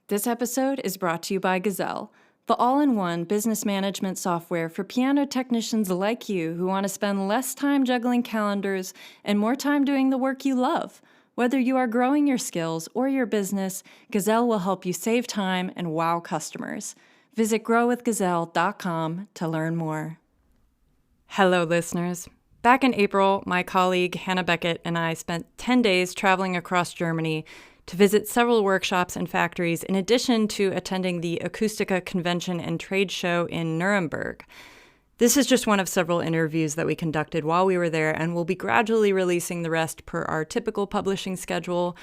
This episode is brought to you by Gazelle, the all-in-one business management software for piano technicians like you who want to spend less time juggling calendars and more time doing the work you love. Whether you are growing your skills or your business, Gazelle will help you save time and wow customers. Visit growwithgazelle.com to learn more. Hello, listeners. Back in April, my colleague Hannah Beckett and I spent 10 days traveling across Germany to visit several workshops and factories in addition to attending the Acoustica convention and trade show in Nuremberg. This is just one of several interviews that we conducted while we were there, and we'll be gradually releasing the rest per our typical publishing schedule.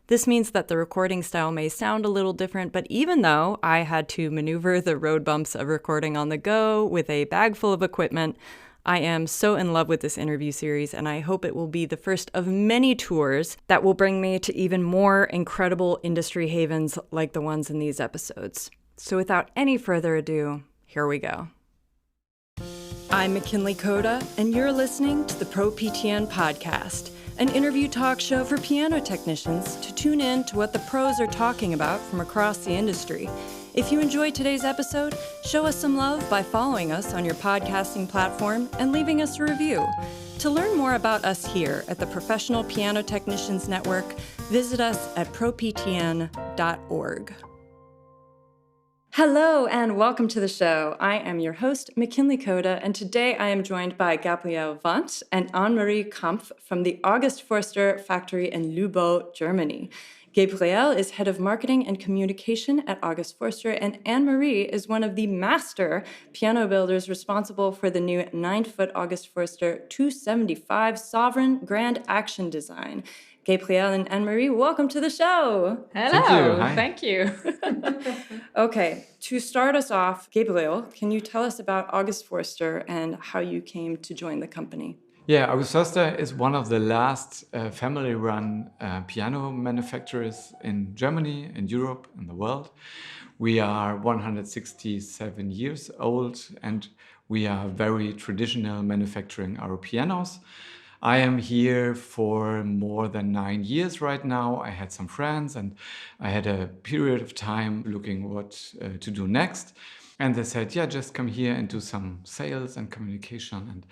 This means that the recording style may sound a little different, but even though I had to maneuver the road bumps of recording on the go with a bag full of equipment, I am so in love with this interview series, and I hope it will be the first of many tours that will bring me to even more incredible industry havens like the ones in these episodes. So without any further ado, here we go. I'm McKinley Coda, and you're listening to the Pro PTN Podcast, an interview talk show for piano technicians to tune in to what the pros are talking about from across the industry. If you enjoyed today's episode, show us some love by following us on your podcasting platform and leaving us a review. To learn more about us here at the Professional Piano Technicians Network, visit us at proptn.org. Hello and welcome to the show. I am your host, McKinley Coda, and today I am joined by Gabriel Wandt and Annemarie Kampf from the August Föerster factory in Lobau, Germany. Gabriel is head of marketing and communication at August Föerster, and Annemarie is one of the master piano builders responsible for the new 9-foot August Föerster 275 Sovereign Grand Action design. Gabriel and Annemarie, welcome to the show. Hello, thank you. Okay, to start us off, Gabriel, can you tell us about August Föerster and how you came to join the company? Yeah, August Föerster is one of the last family-run piano manufacturers in Germany, in Europe, in the world. We are 167 years old and we are very traditional manufacturing our pianos. I am here for more than 9 years right now. I had some friends and I had a period of time looking what to do next. And they said, yeah, just come here and do some sales and communication. And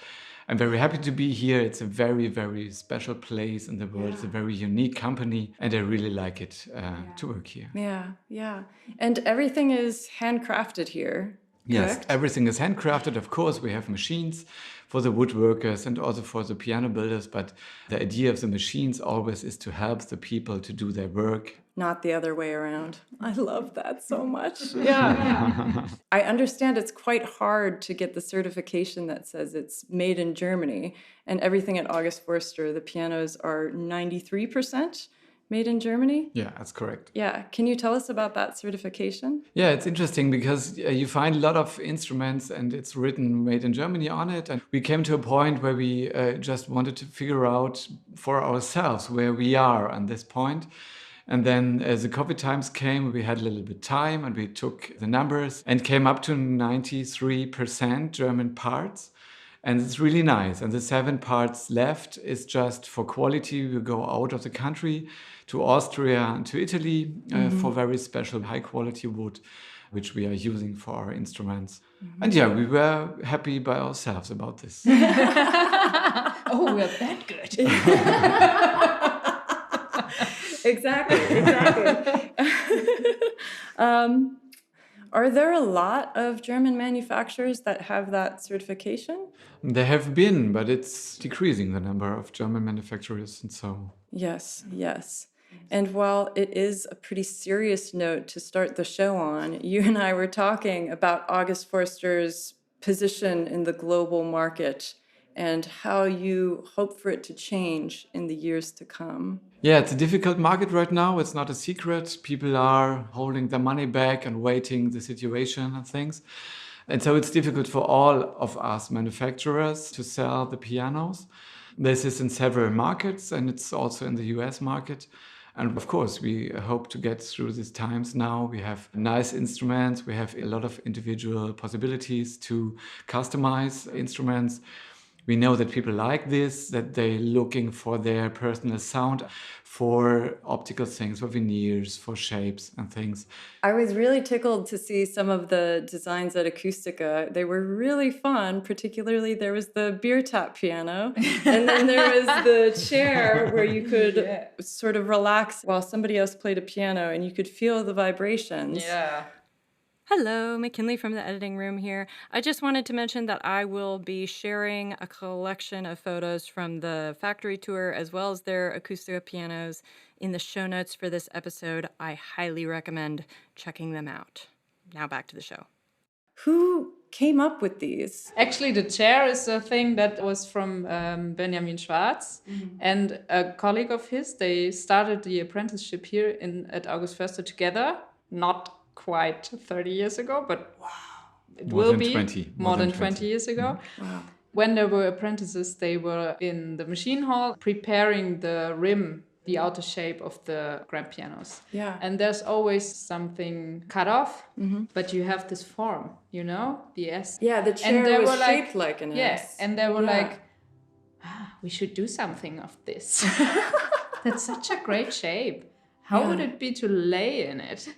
I'm very happy to be here. It's a very, very special place in the world. Yeah. It's a very unique company, and I really like it to work here. Yeah. And everything is handcrafted here, yes, correct? Everything is handcrafted. Of course, we have machines for the woodworkers and also for the piano builders, but the idea of the machines always is to help the people to do their work. Not the other way around. I love that so much. Yeah. I understand it's quite hard to get the certification that says it's made in Germany, and everything at August Föerster, the pianos are 93% made in Germany? Yeah, that's correct. Yeah. Can you tell us about that certification? Yeah, it's interesting because you find a lot of instruments and it's written made in Germany on it. And we came to a point where we just wanted to figure out for ourselves where we are on this point. And then as the COVID times came, we had a little bit of time and we took the numbers and came up to 93% German parts. And it's really nice. And the 7 parts left is just for quality. We go out of the country to Austria and to Italy for very special high quality wood, which we are using for our instruments. Mm-hmm. And yeah, we were happy by ourselves about this. Oh, we're that good. Exactly. Are there a lot of German manufacturers that have that certification? There have been, but it's decreasing the number of German manufacturers and so. Yes. And while it is a pretty serious note to start the show on, you and I were talking about August Föerster's position in the global market and how you hope for it to change in the years to come. Yeah, it's a difficult market right now. It's not a secret. People are holding their money back and waiting the situation and things. And so it's difficult for all of us manufacturers to sell the pianos. This is in several markets and it's also in the US market. And of course, we hope to get through these times now. We have nice instruments. We have a lot of individual possibilities to customize instruments. We know that people like this, that they're looking for their personal sound, for optical things, for veneers, for shapes and things. I was really tickled to see some of the designs at Acustica. They were really fun. Particularly, there was the beer tap piano, and then there was the chair where you could sort of relax while somebody else played a piano, and you could feel the vibrations. Yeah. Hello, McKinley from the editing room here. I just wanted to mention that I will be sharing a collection of photos from the factory tour as well as their Acustica pianos in the show notes for this episode. I highly recommend checking them out. Now back to the show. Who came up with these? Actually, the chair is a thing that was from Benjamin Schwarz and a colleague of his. They started the apprenticeship here at August Föerster together, not quite 30 years ago, but it More will than be 20. more than 20 years ago. Wow. When they were apprentices, they were in the machine hall preparing the rim, the outer shape of the grand pianos. Yeah. And there's always something cut off, but you have this form, the S. Yeah, the chair they was were shaped like an S. Yes, and they were Yeah. like, we should do something of this. That's such a great shape. How would it be to lay in it?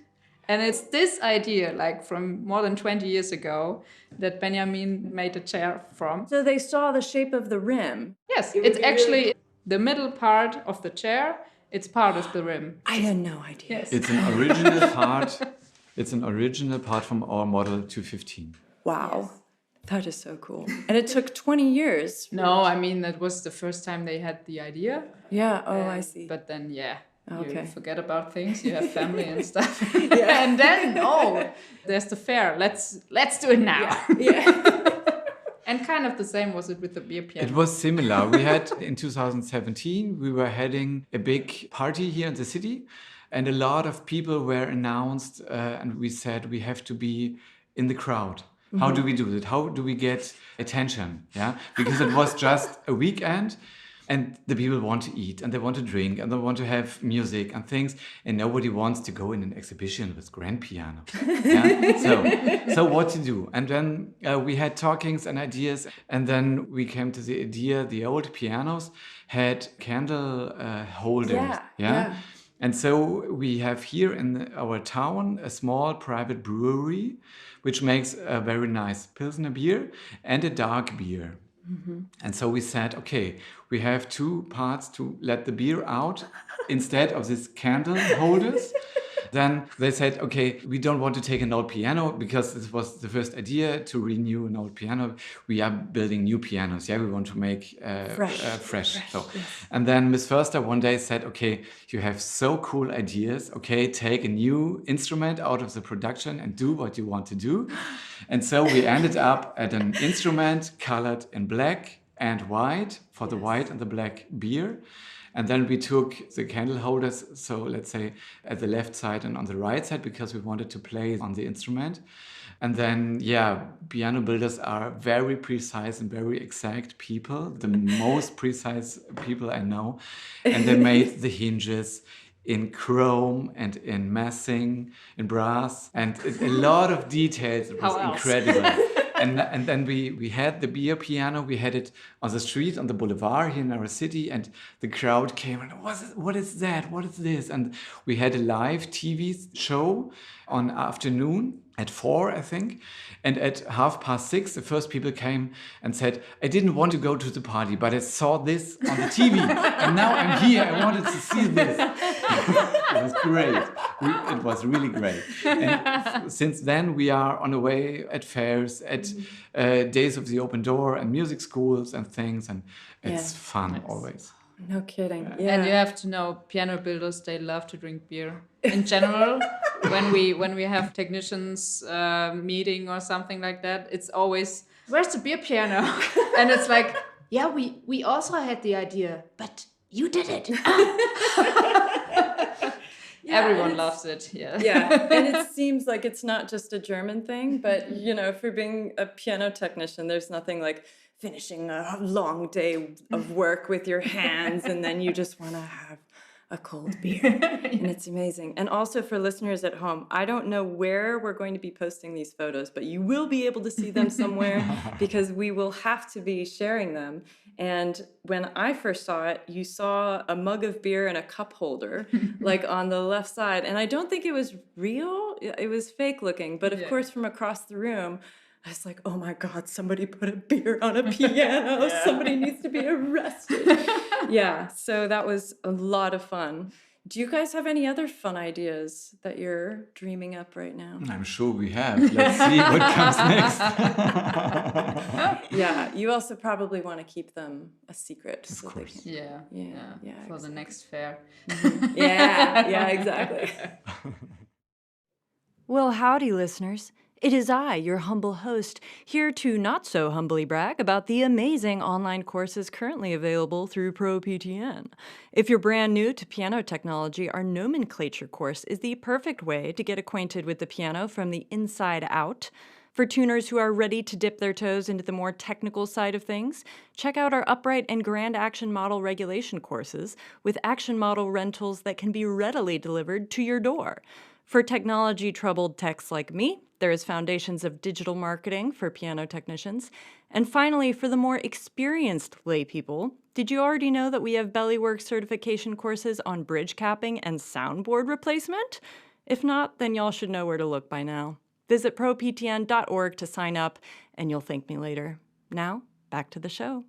And it's this idea, like from more than 20 years ago, that Benjamin made a chair from. So they saw the shape of the rim. Yes, It would it's be actually really- the middle part of the chair. It's part of the rim. I had no idea. Yes. It's an original part. It's an original part from our model 215. Wow. That is so cool. And it took 20 years. No, I mean, that was the first time they had the idea. Yeah, I see. But then, Okay. you forget about things. You have family and stuff. And then, there's the fair. Let's do it now. And kind of the same was it with the beer piano. It was similar. We had in 2017, we were having a big party here in the city, and a lot of people were announced, and we said we have to be in the crowd. How do we do that? How do we get attention? Yeah, because it was just a weekend, and the people want to eat, and they want to drink, and they want to have music and things, and nobody wants to go in an exhibition with grand piano. Yeah? So what to do? And then we had talkings and ideas, and then we came to the idea. The old pianos had candle holders. Yeah. And so we have here in our town a small private brewery, which makes a very nice Pilsner beer and a dark beer. And so we said, okay, we have two parts to let the beer out instead of these candle holders. Then they said, okay, we don't want to take an old piano because this was the first idea to renew an old piano. We are building new pianos. Yeah, we want to make fresh. So, and then Miss Föerster one day said, okay, you have so cool ideas. Okay, take a new instrument out of the production and do what you want to do. And so we ended up at an instrument colored in black and white for the white and the black beer. And then we took the candle holders, so let's say at the left side and on the right side, because we wanted to play on the instrument. And then, piano builders are very precise and very exact people, the most precise people I know. And they made the hinges in chrome and in messing, in brass, and a lot of details. It was incredible. And then we had the beer piano. We had it on the street, on the boulevard here in our city, and the crowd came and what is that? What is this? And we had a live TV show on afternoon at 4, I think. And at 6:30, the first people came and said, I didn't want to go to the party, but I saw this on the TV. And now I'm here. I wanted to see this. It was great. It was really great. And since then, we are on the way at fairs, at days of the open door and music schools and things. And it's fun always. No kidding. And you have to know, piano builders, they love to drink beer. In general, when we have technicians meeting or something like that, it's always, where's the beer piano? And it's like, we also had the idea, but you did it. Everyone loves it. Yeah, and it seems like it's not just a German thing, but for being a piano technician, there's nothing like finishing a long day of work with your hands, and then you just want to have a cold beer. And it's amazing. And also for listeners at home, I don't know where we're going to be posting these photos, but you will be able to see them somewhere because we will have to be sharing them. And when I first saw it, you saw a mug of beer and a cup holder, like on the left side. And I don't think it was real. It was fake looking. But of course, from across the room, I was like, oh my God, somebody put a beer on a piano. Somebody needs to be arrested. So that was a lot of fun. Do you guys have any other fun ideas that you're dreaming up right now? I'm sure we have. Let's see what comes next. You also probably want to keep them a secret. Of course. For the next fair. Exactly. Well, howdy, listeners. It is I, your humble host, here to not so humbly brag about the amazing online courses currently available through ProPTN. If you're brand new to piano technology, our nomenclature course is the perfect way to get acquainted with the piano from the inside out. For tuners who are ready to dip their toes into the more technical side of things, check out our upright and grand action model regulation courses with action model rentals that can be readily delivered to your door. For technology-troubled techs like me, there is Foundations of Digital Marketing for piano technicians. And finally, for the more experienced lay people, did you already know that we have Bellywork certification courses on bridge capping and soundboard replacement? If not, then y'all should know where to look by now. Visit proptn.org to sign up, and you'll thank me later. Now, back to the show.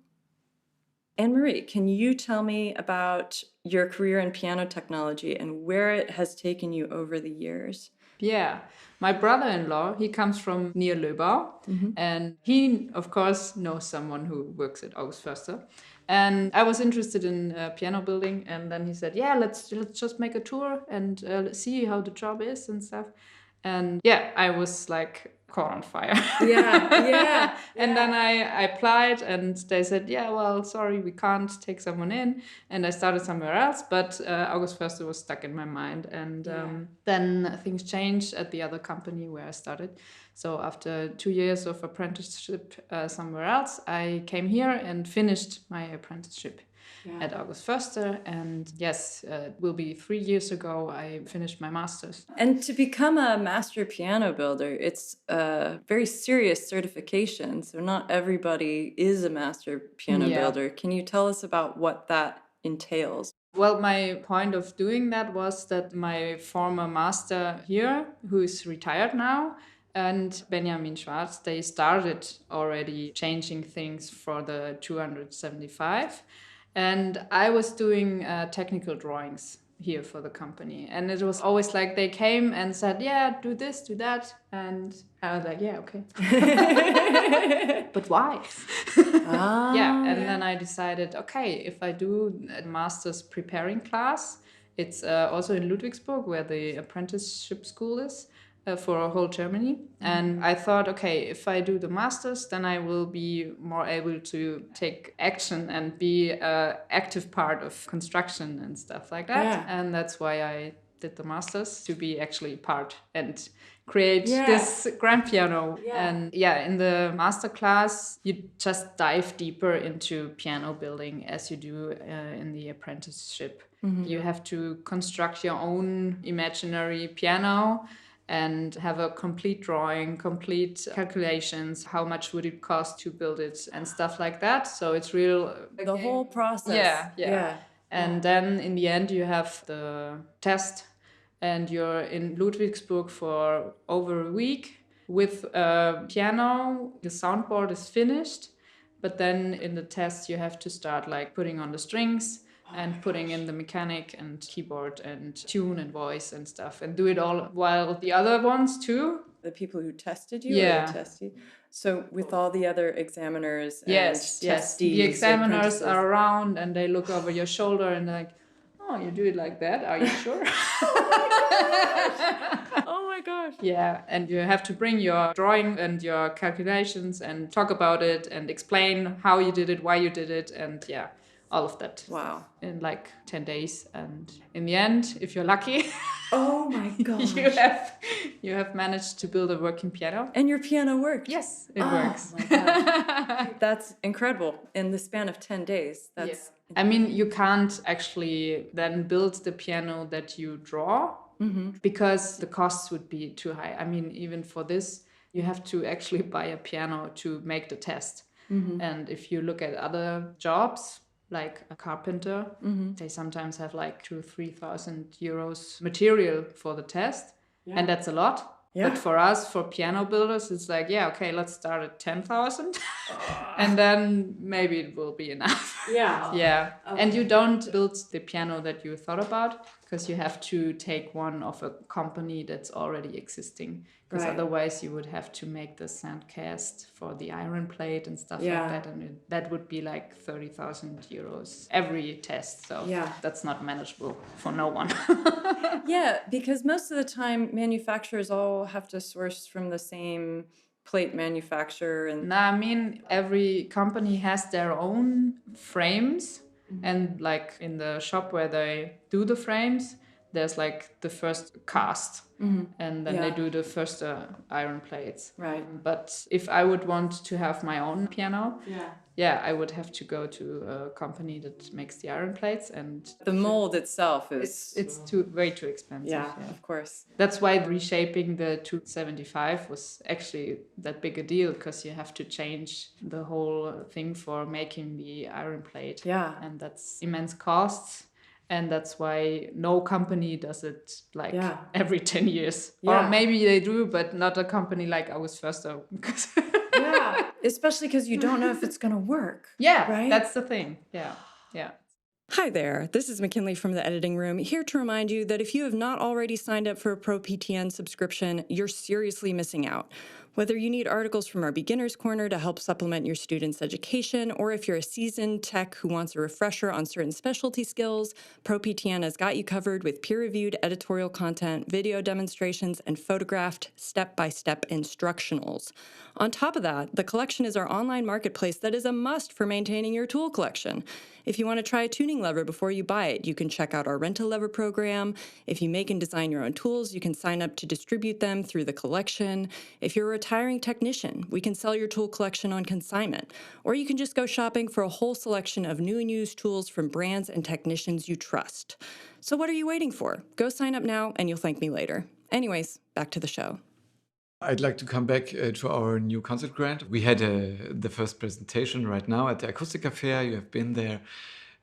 Annemarie, can you tell me about your career in piano technology and where it has taken you over the years? Yeah, my brother-in-law, he comes from near Lobau, and he, of course, knows someone who works at August Föerster. And I was interested in piano building, and then he said, yeah, let's just make a tour and see how the job is and stuff. And I was like caught on fire. And then I applied, and they said, well, sorry, we can't take someone in. And I started somewhere else, but August Föerster was stuck in my mind. And then things changed at the other company where I started. So after 2 years of apprenticeship somewhere else, I came here and finished my apprenticeship at August Föerster. And it will be 3 years ago I finished my master's. And to become a master piano builder, it's a very serious certification. So not everybody is a master piano builder. Can you tell us about what that entails? Well, my point of doing that was that my former master here, who is retired now, and Benjamin Schwarz, they started already changing things for the 275. And I was doing technical drawings here for the company. And it was always like they came and said, do this, do that. And I was like, okay. But why? Then I decided, okay, if I do a master's preparing class, it's also in Ludwigsburg where the apprenticeship school is. For whole Germany. And I thought, okay, if I do the master's, then I will be more able to take action and be an active part of construction and stuff like that. And that's why I did the master's, to be actually part and create this grand piano. And in the master class, you just dive deeper into piano building as you do in the apprenticeship. You have to construct your own imaginary piano and have a complete drawing, complete calculations, how much would it cost to build it and stuff like that. So it's real... The whole process. And then in the end you have the test, and you're in Ludwigsburg for over a week with a piano. The soundboard is finished, but then in the test you have to start like putting on the strings, and putting in the mechanic and keyboard and tune and voice and stuff, and do it all while the other ones too. The people who tested you? Or test you? So with all the other examiners and testees. The examiners are around and they look over your shoulder and they're like, oh, you do it like that? Are you sure? Oh my gosh. Yeah, and you have to bring your drawing and your calculations and talk about it and explain how you did it, why you did it, and all of that. Wow. In like 10 days. And in the end, if you're lucky, oh my gosh, you have managed to build a working piano. And your piano worked? Yes, it works. My God. That's incredible. In the span of 10 days. That's I mean, you can't actually then build the piano that you draw because the costs would be too high. I mean, even for this, you have to actually buy a piano to make the test. And if you look at other jobs, like a carpenter, they sometimes have like 2,000-3,000 euros material for the test. And that's a lot. But for us, for piano builders, it's like, yeah, okay, let's start at 10,000 and then maybe it will be enough. Yeah. Okay. And you don't build the piano that you thought about because you have to take one of a company that's already existing. Because otherwise you would have to make the sand cast for the iron plate and stuff like that. And that would be like 30,000 euros every test. So that's not manageable for no one. Yeah, because most of the time manufacturers all have to source from the same plate manufacturer. And no, I mean, every company has their own frames. And like in the shop where they do the frames, there's like the first cast and then they do the first iron plates. Right. But if I would want to have my own piano, I would have to go to a company that makes the iron plates, and the mold itself is it's way too expensive. Yeah, of course. That's why reshaping the 275 was actually that big a deal, because you have to change the whole thing for making the iron plate. Yeah. And that's immense costs. And that's why no company does it like every 10 years. Or maybe they do, but not a company like August Föerster. Especially because you don't know if it's going to work. Right? That's the thing. Yeah. Hi there, this is McKinley from the editing room, here to remind you that if you have not already signed up for a Pro PTN subscription, you're seriously missing out. Whether you need articles from our Beginner's Corner to help supplement your students' education, or if you're a seasoned tech who wants a refresher on certain specialty skills, Pro PTN has got you covered with peer-reviewed editorial content, video demonstrations, and photographed step-by-step instructionals. On top of that, the collection is our online marketplace that is a must for maintaining your tool collection. If you want to try a tuning lever before you buy it, you can check out our rent-a-lever program. If you make and design your own tools, you can sign up to distribute them through the collection. If you're a retiring technician, we can sell your tool collection on consignment. Or you can just go shopping for a whole selection of new and used tools from brands and technicians you trust. So what are you waiting for? Go sign up now and you'll thank me later. Anyways, back to the show. I'd like to come back to our new concert grant. We had the first presentation right now at the Acoustica Fair. You have been there.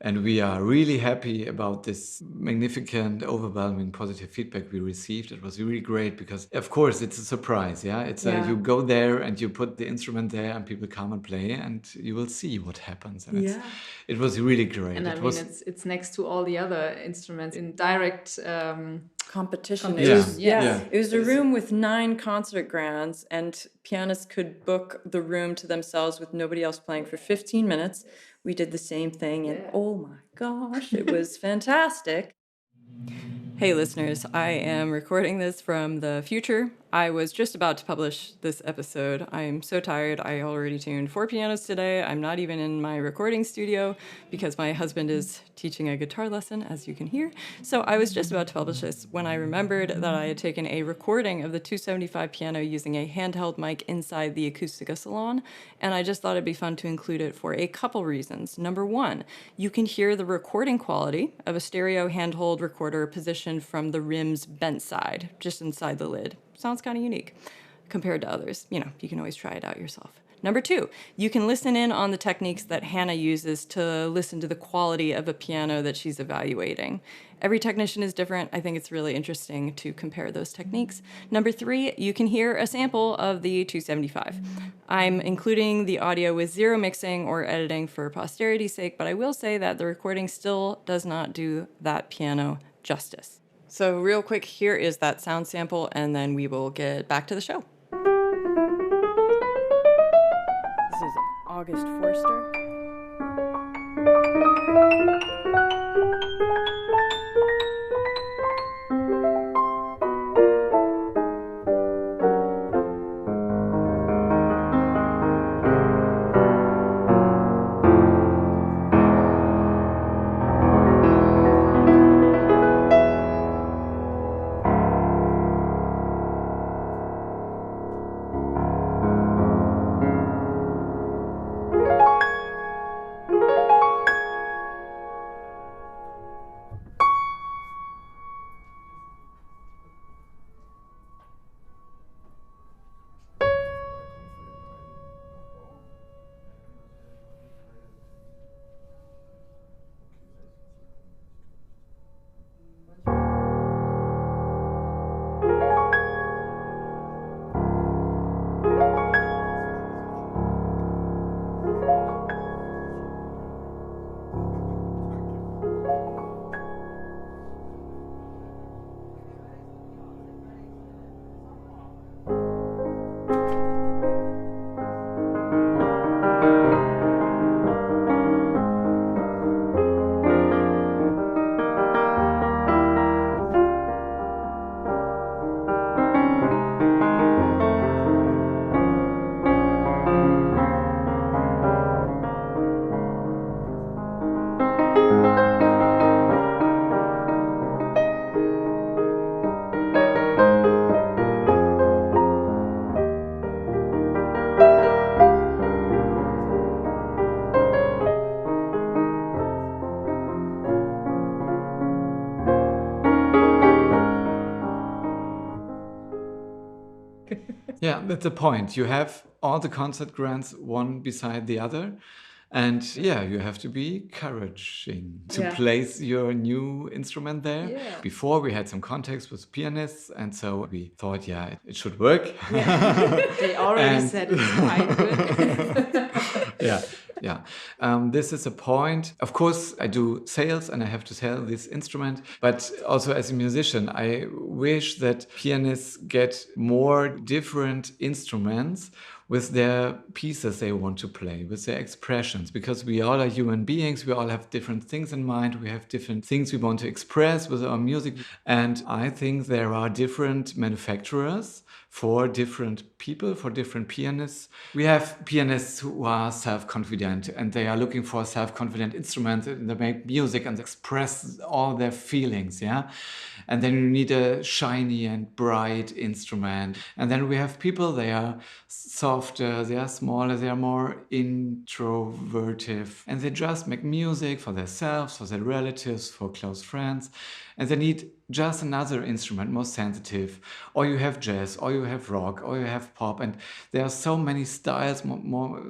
And we are really happy about this magnificent, overwhelming positive feedback we received. It was really great because, of course, it's a surprise. It's you go there and you put the instrument there and people come and play and you will see what happens. And it was really great. And it's next to all the other instruments in direct competition. It was a room with 9 concert grounds, and pianists could book the room to themselves with nobody else playing for 15 minutes. We did the same thing, and oh my gosh, it was fantastic. Hey listeners, I am recording this from the future. I was just about to publish this episode. I'm so tired. I already tuned 4 pianos today. I'm not even in my recording studio because my husband is teaching a guitar lesson, as you can hear. So I was just about to publish this when I remembered that I had taken a recording of the 275 piano using a handheld mic inside the Acoustica Salon, and I just thought it'd be fun to include it for a couple reasons. Number one, you can hear the recording quality of a stereo handheld recorder positioned from the rim's bent side, just inside the lid. Sounds kind of unique compared to others. You can always try it out yourself. Number two, you can listen in on the techniques that Hannah uses to listen to the quality of a piano that she's evaluating. Every technician is different. I think it's really interesting to compare those techniques. Number three, you can hear a sample of the 275. I'm including the audio with 0 mixing or editing for posterity's sake, but I will say that the recording still does not do that piano justice. So real quick, here is that sound sample, and then we will get back to the show. This is August Föerster. Yeah, that's the point. You have all the concert grants one beside the other. And yeah, you have to be encouraging to Yeah. place your new instrument there. Yeah. Before we had some contacts with pianists, and so we thought, yeah, it should work. They already And- said it's quite good. yeah, yeah. This is a point. Of course, I do sales and I have to sell this instrument, but also as a musician, I wish that pianists get more different instruments with their pieces they want to play, with their expressions, because we all are human beings, we all have different things in mind, we have different things we want to express with our music. And I think there are different manufacturers for different people, for different pianists. We have pianists who are self-confident and they are looking for self-confident instruments and they make music and express all their feelings, yeah? And then you need a shiny and bright instrument. And then we have people, they are softer, they are smaller, they are more introvertive. And they just make music for themselves, for their relatives, for close friends. And they need just another instrument, more sensitive. Or you have jazz, or you have rock, or you have pop. And there are so many styles,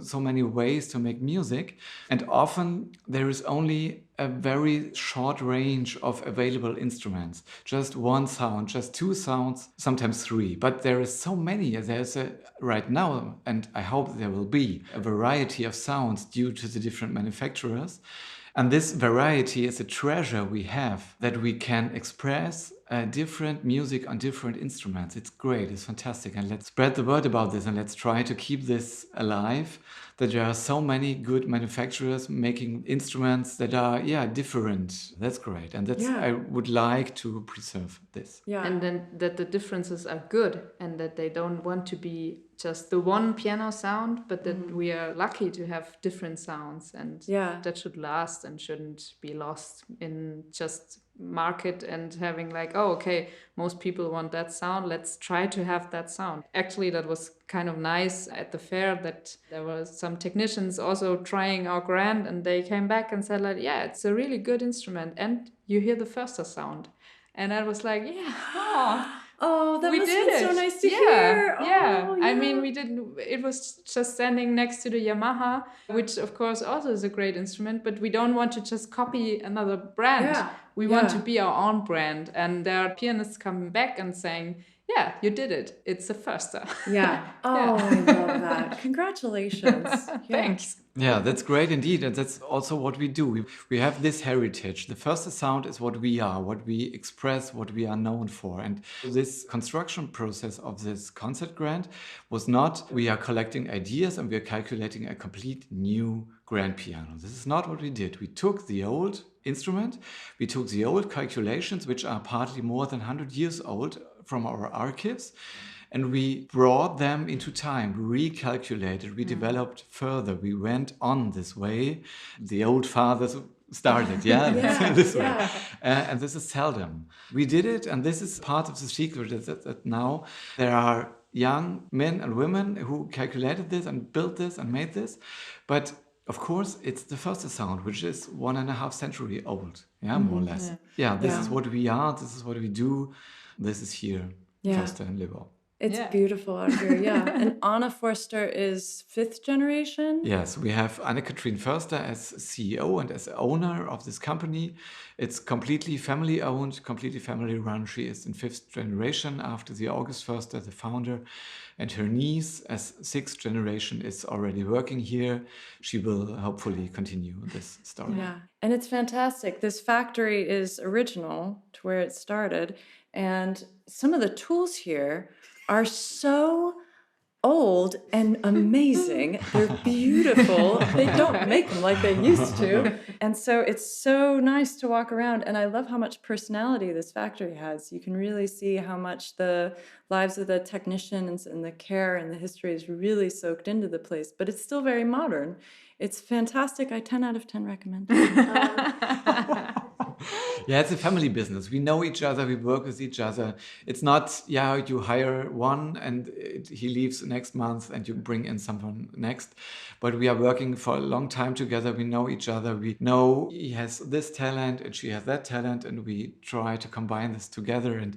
so many ways to make music. And often there is only a very short range of available instruments. Just one sound, just two sounds, sometimes three. But there is so many. There's right now, and I hope there will be, a variety of sounds due to the different manufacturers. And this variety is a treasure we have, that we can express different music on different instruments. It's great, it's fantastic. And let's spread the word about this and let's try to keep this alive, that there are so many good manufacturers making instruments that are, different. That's great. And that's I would like to preserve this. Yeah. And then that the differences are good and that they don't want to be just the one piano sound, but that we are lucky to have different sounds, and that should last and shouldn't be lost in just market and having like, oh, okay, most people want that sound, let's try to have that sound. Actually, that was kind of nice at the fair that there were some technicians also trying our grant, and they came back and said like, yeah, it's a really good instrument and you hear the Föerster sound. And I was like, Oh, that we must did have been it. so nice to hear. Yeah. Oh, I mean, we didn't, it was just standing next to the Yamaha, which of course also is a great instrument, but we don't want to just copy another brand. Yeah. We want to be our own brand. And there are pianists coming back and saying, yeah, you did it. It's a Föerster. Yeah. Oh, I love that. Congratulations. Thanks. Yeah, that's great indeed. And that's also what we do. We have this heritage. The Föerster sound is what we are, what we express, what we are known for. And this construction process of this concert grant was not, we are collecting ideas and we are calculating a complete new grand piano. This is not what we did. We took the old instrument, we took the old calculations, which are partly more than 100 years old from our archives, and we brought them into time, we recalculated, we developed further, we went on this way. The old fathers started, this way. And this is seldom. We did it, and this is part of the secret, that now there are young men and women who calculated this and built this and made this. But of course, it's the Föerster sound, which is 1.5 century old, more or less. This is what we are, this is what we do, this is here, Föerster in Lobau. It's beautiful out here, And Anna Föerster is 5th generation? Yes, we have Anne-Katrine Föerster as CEO and as owner of this company. It's completely family-owned, completely family-run. She is in 5th generation after the August Föerster, the founder. And her niece, as 6th generation, is already working here. She will hopefully continue this story. Yeah, and it's fantastic. This factory is original to where it started. And some of the tools here are so old and amazing. They're beautiful. They don't make them like they used to. And so it's so nice to walk around. And I love how much personality this factory has. You can really see how much the lives of the technicians and the care and the history is really soaked into the place. But it's still very modern. It's fantastic. I 10 out of 10 recommend it. Yeah, it's a family business. We know each other, we work with each other. It's not, yeah, you hire one and he leaves next month and you bring in someone next. But we are working for a long time together. We know each other. We know he has this talent and she has that talent, and we try to combine this together. And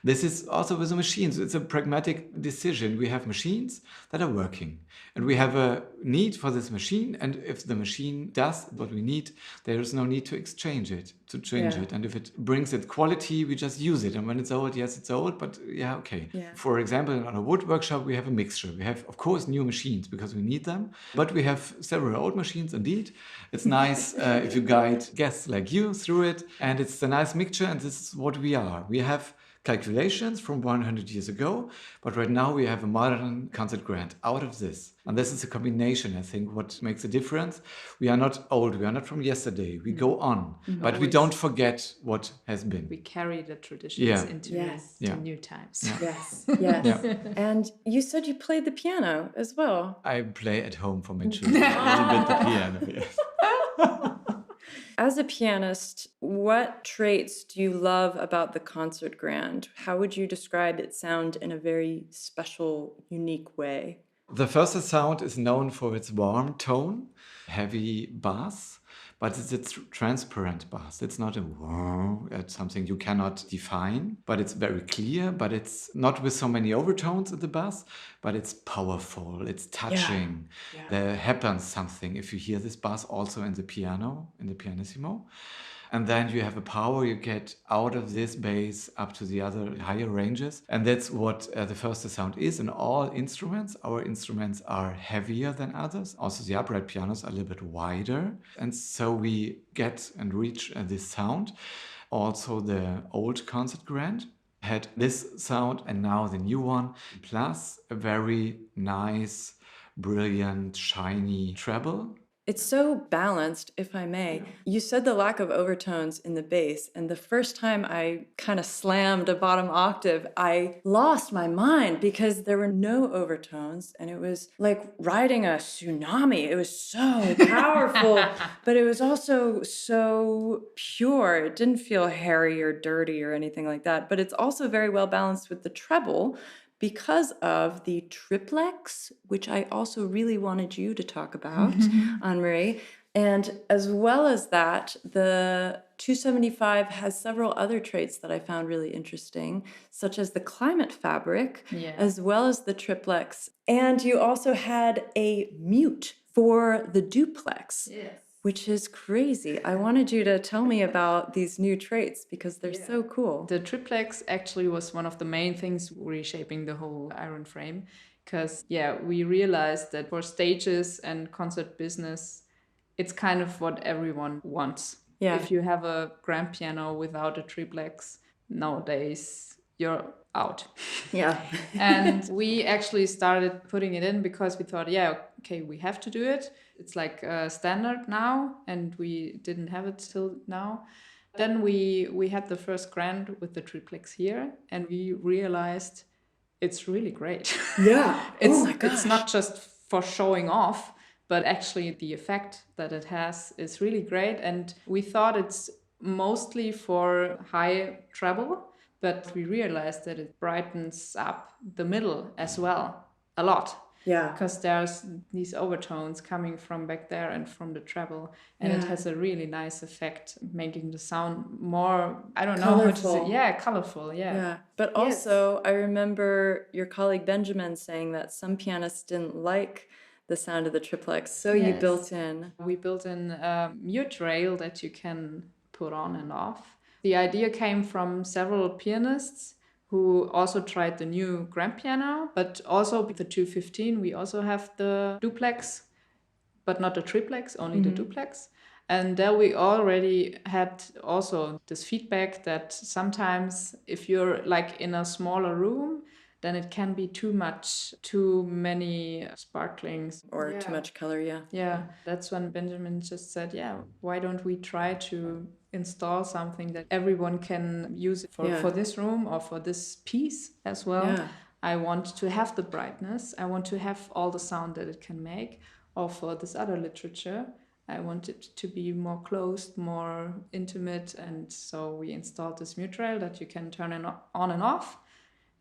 this is also with the machines. It's a pragmatic decision. We have machines that are working, and we have a need for this machine. And if the machine does what we need, there is no need to exchange it, to change it. And if it brings it quality, we just use it. And when it's old, yes, it's old, but yeah, okay. Yeah. For example, in our wood workshop, we have a mixture. We have, of course, new machines because we need them, but we have several old machines indeed. It's nice if you guide guests like you through it, and it's a nice mixture, and this is what we are. We have calculations from 100 years ago, but right now we have a modern concert grand out of this. And this is a combination, I think, what makes a difference. We are not old, we are not from yesterday, we go on, but we don't forget what has been. We carry the traditions into Yeah. new times. Yes, yes. And you said you played the piano as well. I play at home for my children, a little bit the piano, yes. As a pianist, what traits do you love about the concert grand? How would you describe its sound in a very special, unique way? The Föerster sound is known for its warm tone, heavy bass, but it's a transparent bass. It's not a wow, it's something you cannot define, but it's very clear, but it's not with so many overtones in the bass, but it's powerful, it's touching. There happens something if you hear this bass also in the piano, in the pianissimo. And then you have a power you get out of this bass up to the other higher ranges. And that's what the Föerster sound is in all instruments. Our instruments are heavier than others. Also, the upright pianos are a little bit wider. And so we get and reach this sound. Also, the old concert grand had this sound, and now the new one, plus a very nice, brilliant, shiny treble. It's so balanced, if I may. You said the lack of overtones in the bass, and the first time I kind of slammed a bottom octave, I lost my mind because there were no overtones, and it was like riding a tsunami. It was so powerful, but it was also so pure. It didn't feel hairy or dirty or anything like that, but it's also very well balanced with the treble, because of the triplex, which I also really wanted you to talk about, Annemarie. And as well as that, the 275 has several other traits that I found really interesting, such as the climate fabric, as well as the triplex. And you also had a mute for the duplex. Which is crazy. I wanted you to tell me about these new traits because they're so cool. The triplex actually was one of the main things reshaping the whole iron frame, because we realized that for stages and concert business, it's kind of what everyone wants. If you have a grand piano without a triplex, nowadays you're out. And we actually started putting it in because we thought, we have to do it. It's like a standard now, and we didn't have it till now. Then we had the first grand with the triplex here, and we realized it's really great. It's not just for showing off, but actually the effect that it has is really great. And we thought it's mostly for high treble, but we realized that it brightens up the middle as well a lot. Because there's these overtones coming from back there and from the treble, and it has a really nice effect, making the sound more, I don't know how to say, colorful, But also, I remember your colleague Benjamin saying that some pianists didn't like the sound of the triplex, so you built in. We built in a mute rail that you can put on and off. The idea came from several pianists who also tried the new grand piano, but also the 215. We also have the duplex, but not the triplex, only the duplex. And there we already had also this feedback that sometimes if you're like in a smaller room, then it can be too many sparklings. Or too much color, That's when Benjamin just said, why don't we try to install something that everyone can use for this room or for this piece as well. I want to have the brightness. I want to have all the sound that it can make. Or for this other literature, I want it to be more closed, more intimate, and so we installed this mute rail that you can turn on and off.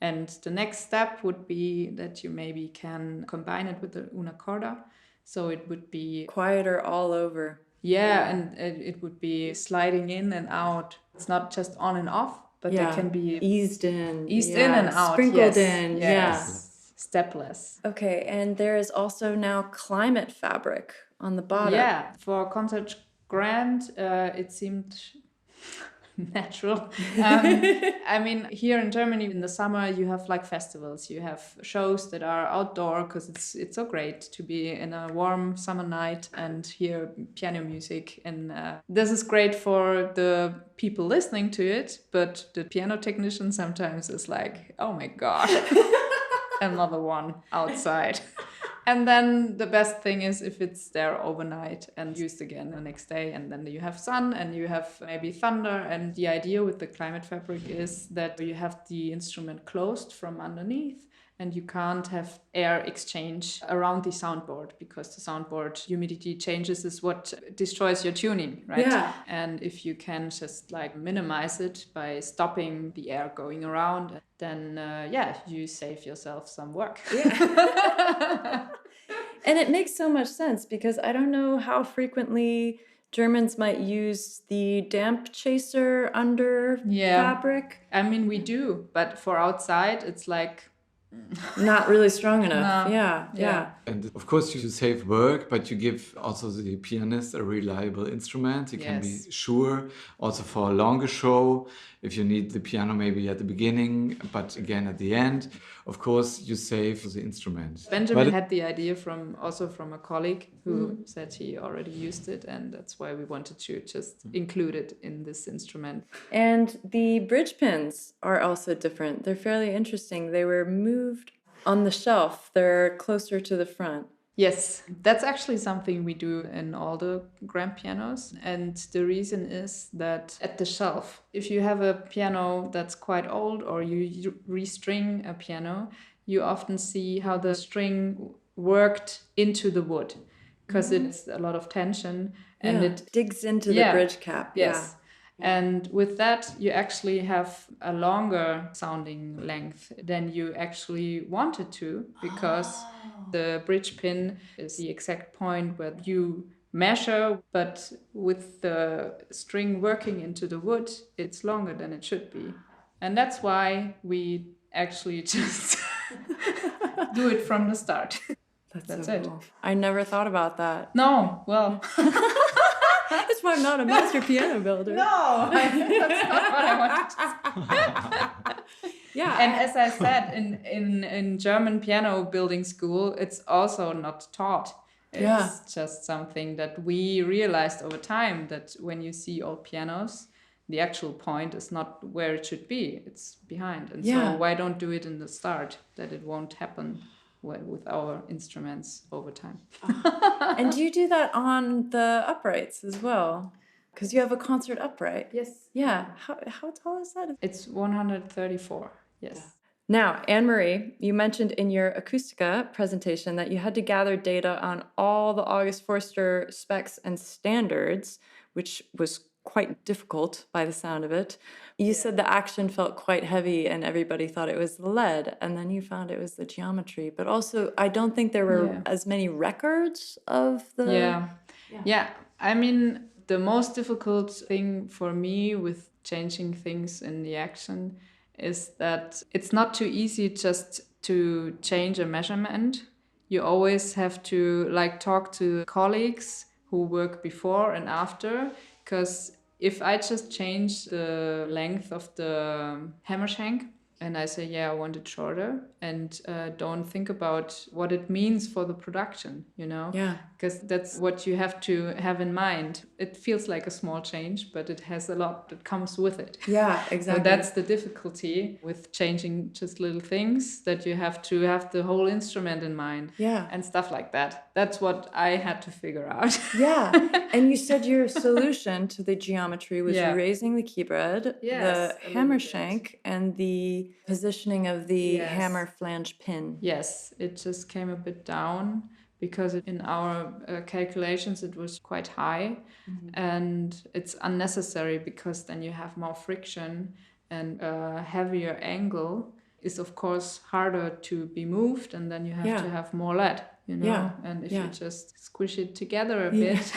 And the next step would be that you maybe can combine it with the una corda, so it would be Quieter all over. yeah, and it would be sliding in and out. It's not just on and off, but they can be eased in. in and out, Sprinkled yes, in. yes. Stepless. Okay, and there is also now climate fabric on the bottom. Yeah, for concert grand, it seemed natural. I mean, here in Germany in the summer you have like festivals, you have shows that are outdoor because it's so great to be in a warm summer night and hear piano music, and this is great for the people listening to it, but the piano technician sometimes is like, oh my god, another one outside. And then the best thing is if it's there overnight and used again the next day, and then you have sun and you have maybe thunder. And the idea with the climate fabric is that you have the instrument closed from underneath, and you can't have air exchange around the soundboard, because the soundboard humidity changes is what destroys your tuning, right? Yeah. And if you can just like minimize it by stopping the air going around, then you save yourself some work. Yeah. And it makes so much sense, because I don't know how frequently Germans might use the damp chaser under fabric. I mean, we do, but for outside, it's like not really strong enough. No. Yeah. And of course, you save work, but you give also the pianist a reliable instrument. You can be sure also for a longer show, if you need the piano maybe at the beginning, but again at the end. Of course, you save the instrument. Benjamin had the idea from a colleague who said he already used it, and that's why we wanted to just include it in this instrument. And the bridge pins are also different. They're fairly interesting. They were moved on the shelf. They're closer to the front. Yes, that's actually something we do in all the grand pianos. And the reason is that at the shelf, if you have a piano that's quite old, or you restring a piano, you often see how the string worked into the wood, because it's a lot of tension and it digs into the bridge cap. Yes. And with that, you actually have a longer sounding length than you actually wanted to, because the bridge pin is the exact point where you measure, but with the string working into the wood, it's longer than it should be. And that's why we actually just do it from the start. That's so it. Cool. I never thought about that. No, well... That's why I'm not a master piano builder. No, that's not what I wanted to say. Yeah. And as I said, in German piano building school, it's also not taught. It's just something that we realized over time, that when you see old pianos, the actual point is not where it should be. It's behind. And so why don't do it in the start, that it won't happen with our instruments over time. And do you do that on the uprights as well? Because you have a concert upright. Yes. Yeah. How tall is that? It's 134. Yes. Now, Annemarie, you mentioned in your Acoustica presentation that you had to gather data on all the August Föerster specs and standards, which was quite difficult by the sound of it. You said the action felt quite heavy and everybody thought it was the lead, and then you found it was the geometry. But also, I don't think there were as many records of the... Yeah. I mean, the most difficult thing for me with changing things in the action is that it's not too easy just to change a measurement. You always have to talk to colleagues who work before and after, because if I just change the length of the hammer shank and I say, I want it shorter, and don't think about what it means for the production, Yeah. Because that's what you have to have in mind. It feels like a small change, but it has a lot that comes with it. Yeah, exactly. So that's the difficulty with changing just little things, that you have to have the whole instrument in mind. Yeah. And stuff like that. That's what I had to figure out. Yeah. And you said your solution to the geometry was raising the keyboard, the hammer shank, and the positioning of the hammer flange pin. Yes, it just came a bit down, because in our calculations it was quite high, and it's unnecessary because then you have more friction, and a heavier angle is of course harder to be moved, and then you have to have more lead, and if you just squish it together a bit,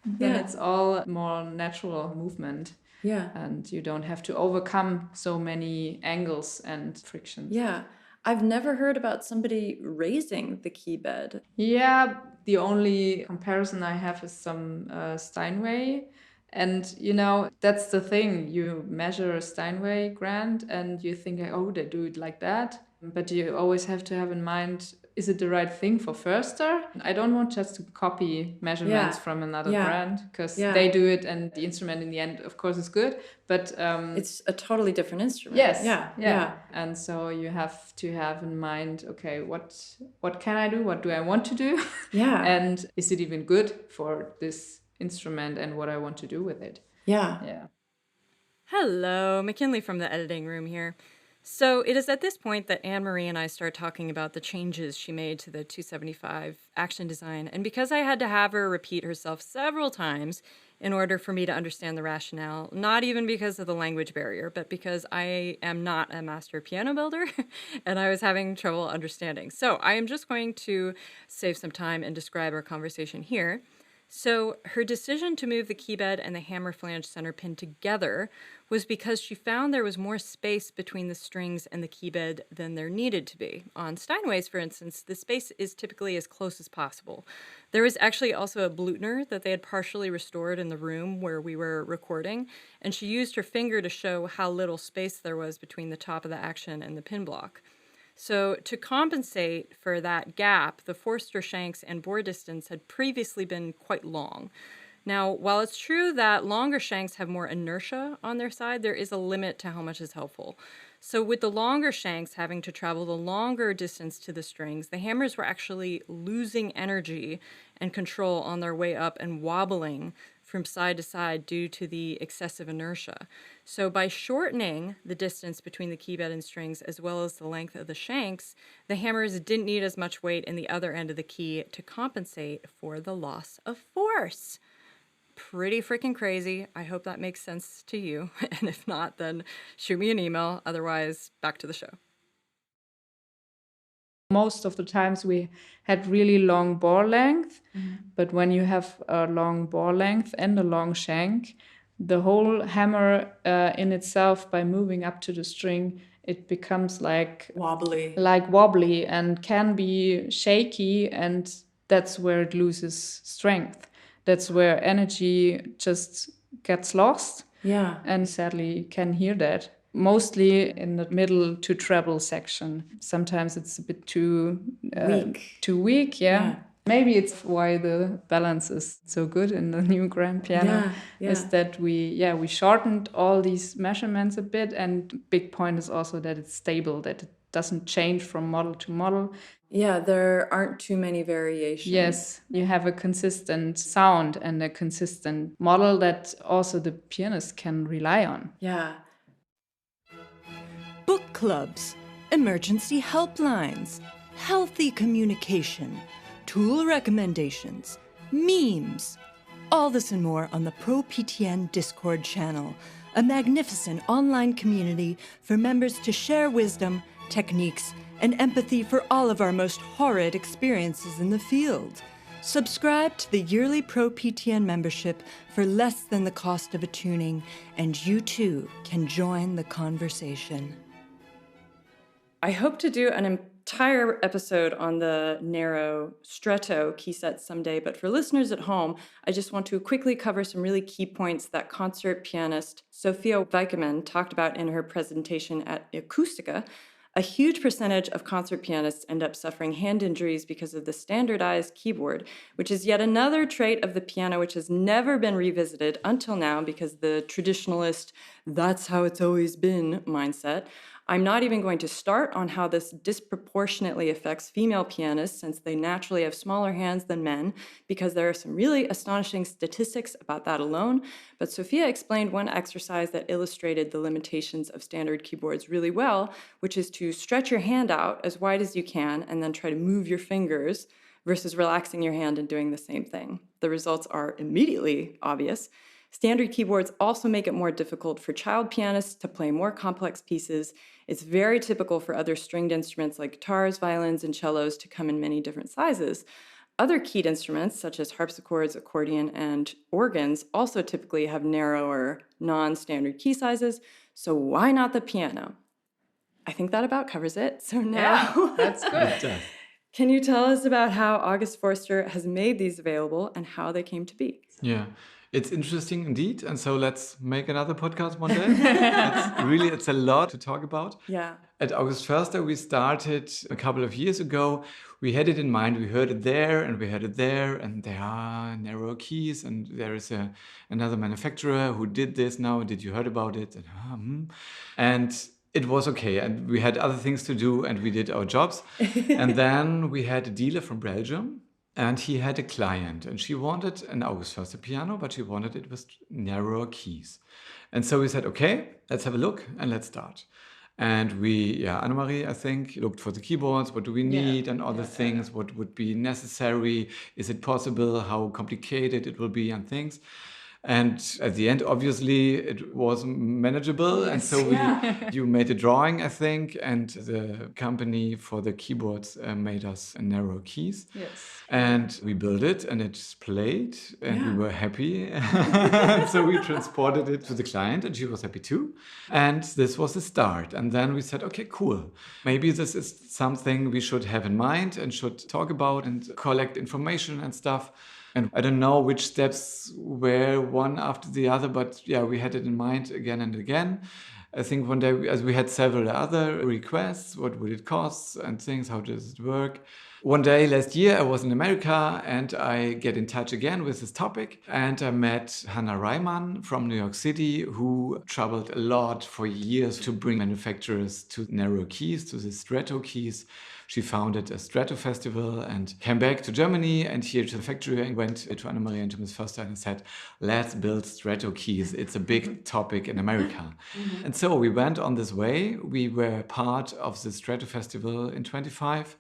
then it's all more natural movement. Yeah. And you don't have to overcome so many angles and frictions. Yeah. I've never heard about somebody raising the key bed. Yeah, the only comparison I have is some Steinway. And, that's the thing. You measure a Steinway grant and you think, oh, they do it like that. But you always have to have in mind, is it the right thing for Föerster? I don't want just to copy measurements from another brand, because they do it and the instrument in the end, of course, is good. But it's a totally different instrument. Yes. Yeah. And so you have to have in mind, okay, what can I do? What do I want to do? Yeah. And is it even good for this instrument and what I want to do with it? Yeah. Hello, McKinley from the editing room here. So it is at this point that Annemarie and I start talking about the changes she made to the 275 action design. And because I had to have her repeat herself several times in order for me to understand the rationale, not even because of the language barrier, but because I am not a master piano builder and I was having trouble understanding. So I am just going to save some time and describe our conversation here. So her decision to move the key bed and the hammer flange center pin together was because she found there was more space between the strings and the key bed than there needed to be. On Steinways, for instance, the space is typically as close as possible. There was actually also a Blüthner that they had partially restored in the room where we were recording, and she used her finger to show how little space there was between the top of the action and the pin block. So to compensate for that gap, the Föerster shanks and bore distance had previously been quite long. Now, while it's true that longer shanks have more inertia on their side, there is a limit to how much is helpful. So with the longer shanks having to travel the longer distance to the strings, the hammers were actually losing energy and control on their way up and wobbling from side to side due to the excessive inertia. So by shortening the distance between the key bed and strings as well as the length of the shanks, the hammers didn't need as much weight in the other end of the key to compensate for the loss of force. Pretty freaking crazy. I hope that makes sense to you. And if not, then shoot me an email. Otherwise, back to the show. Most of the times we had really long bore length, but when you have a long bore length and a long shank, the whole hammer in itself, by moving up to the string, it becomes like wobbly and can be shaky, and that's where it loses strength. That's where energy just gets lost. Yeah. And sadly, you can hear that. Mostly in the middle to treble section. Sometimes it's a bit too weak. Yeah. Maybe it's why the balance is so good in the new grand piano. Is that we shortened all these measurements a bit, and big point is also that it's stable, that it doesn't change from model to model. Yeah, there aren't too many variations. Yes, you have a consistent sound and a consistent model that also the pianist can rely on. Yeah. Book clubs, emergency helplines, healthy communication, tool recommendations, memes. All this and more on the ProPTN Discord channel, a magnificent online community for members to share wisdom, techniques, and empathy for all of our most horrid experiences in the field. Subscribe to the yearly ProPTN membership for less than the cost of a tuning, and you too can join the conversation. I hope to do an entire episode on the narrow Stretto keysets someday, but for listeners at home, I just want to quickly cover some really key points that concert pianist Sophia Weikemann talked about in her presentation at Acoustica. A huge percentage of concert pianists end up suffering hand injuries because of the standardized keyboard, which is yet another trait of the piano which has never been revisited until now because the traditionalist, that's how it's always been mindset I'm not even going to start on how this disproportionately affects female pianists since they naturally have smaller hands than men, because there are some really astonishing statistics about that alone. But Sophia explained one exercise that illustrated the limitations of standard keyboards really well, which is to stretch your hand out as wide as you can and then try to move your fingers versus relaxing your hand and doing the same thing. The results are immediately obvious. Standard keyboards also make it more difficult for child pianists to play more complex pieces. It's very typical for other stringed instruments like guitars, violins, and cellos to come in many different sizes. Other keyed instruments, such as harpsichords, accordion, and organs, also typically have narrower, non-standard key sizes, so why not the piano? I think that about covers it. So now, That's good. can you tell us about how August Föerster has made these available and how they came to be? Yeah, it's interesting indeed. And so let's make another podcast one day. It's a lot to talk about. Yeah. At August Föerster, we started a couple of years ago. We had it in mind. We heard it there and we heard it there. And there are narrow keys. And there is another manufacturer who did this now. Did you heard about it? And it was okay. And we had other things to do and we did our jobs. And then we had a dealer from Belgium. And he had a client, and she wanted an August Föerster piano, but she wanted it with narrower keys. And so we said, okay, let's have a look and let's start. And Annemarie, I think, looked for the keyboards. What do we need and other things? What would be necessary? Is it possible? How complicated it will be and things. And at the end, obviously, it was manageable. Yes. And so you made a drawing, I think, and the company for the keyboards made us narrow keys. Yes. And we built it, and it played, and we were happy. So we transported it to the client, and she was happy too. And this was the start. And then we said, okay, cool. Maybe this is something we should have in mind and should talk about and collect information and stuff. And I don't know which steps were one after the other, but we had it in mind again and again. I think one day, as we had several other requests, what would it cost and things, how does it work? One day last year, I was in America and I get in touch again with this topic. And I met Hannah Reimann from New York City, who traveled a lot for years to bring manufacturers to narrow keys, to the Stretto keys. She founded a Stretto festival and came back to Germany and here to the factory and went to Annemarie and to Ms. Föerster and said, let's build Stretto keys. It's a big topic in America. Mm-hmm. And so we went on this way. We were part of the Stretto festival in 25.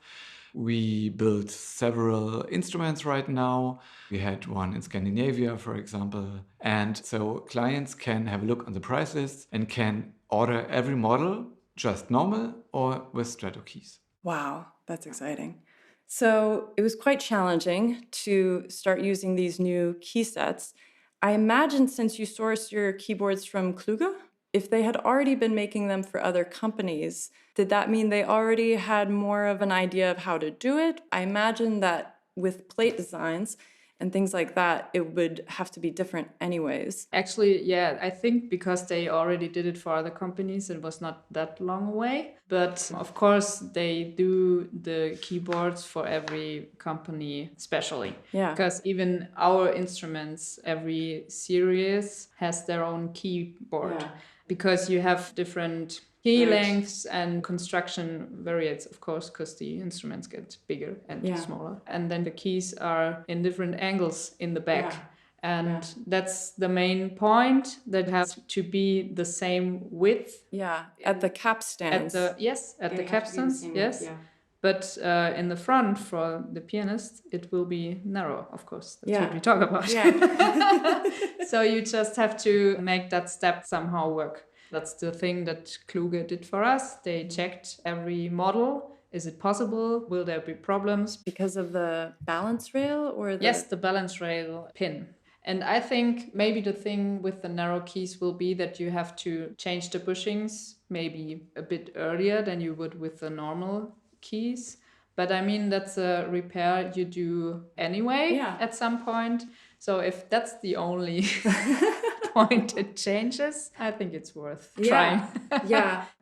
We built several instruments right now. We had one in Scandinavia, for example. And so clients can have a look on the price list and can order every model, just normal or with Stretto keys. Wow, that's exciting. So it was quite challenging to start using these new key sets. I imagine since you sourced your keyboards from Kluge, if they had already been making them for other companies, did that mean they already had more of an idea of how to do it? I imagine that with plate designs and things like that, it would have to be different anyways. Actually, I think because they already did it for other companies, it was not that long away. But of course, they do the keyboards for every company specially. Yeah. Because even our instruments, every series has their own keyboard. Yeah. Because you have different key lengths and construction varies, of course, because the instruments get bigger and smaller. And then the keys are in different angles in the back. Yeah. And that's the main point, that has to be the same width. Yeah, at the capstans. At the capstans, yes. Yeah. But in the front for the pianist, it will be narrow, of course. That's what we talk about. Yeah. So you just have to make that step somehow work. That's the thing that Kluge did for us. They checked every model. Is it possible? Will there be problems? Because of the balance rail or the... Yes, the balance rail pin. And I think maybe the thing with the narrow keys will be that you have to change the bushings maybe a bit earlier than you would with the normal keys. But I mean, that's a repair you do anyway at some point. So if that's the only point it changes, I think it's worth trying.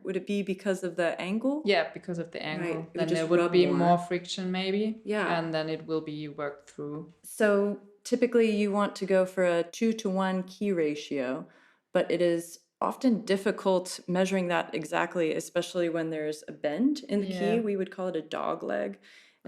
Would it be because of the angle? Yeah, because of the angle. Right. Then there would be more friction maybe. Yeah. And then it will be worked through. So typically you want to go for a 2-to-1 key ratio, but it is often difficult measuring that exactly, especially when there's a bend in the key. Yeah. We would call it a dog leg.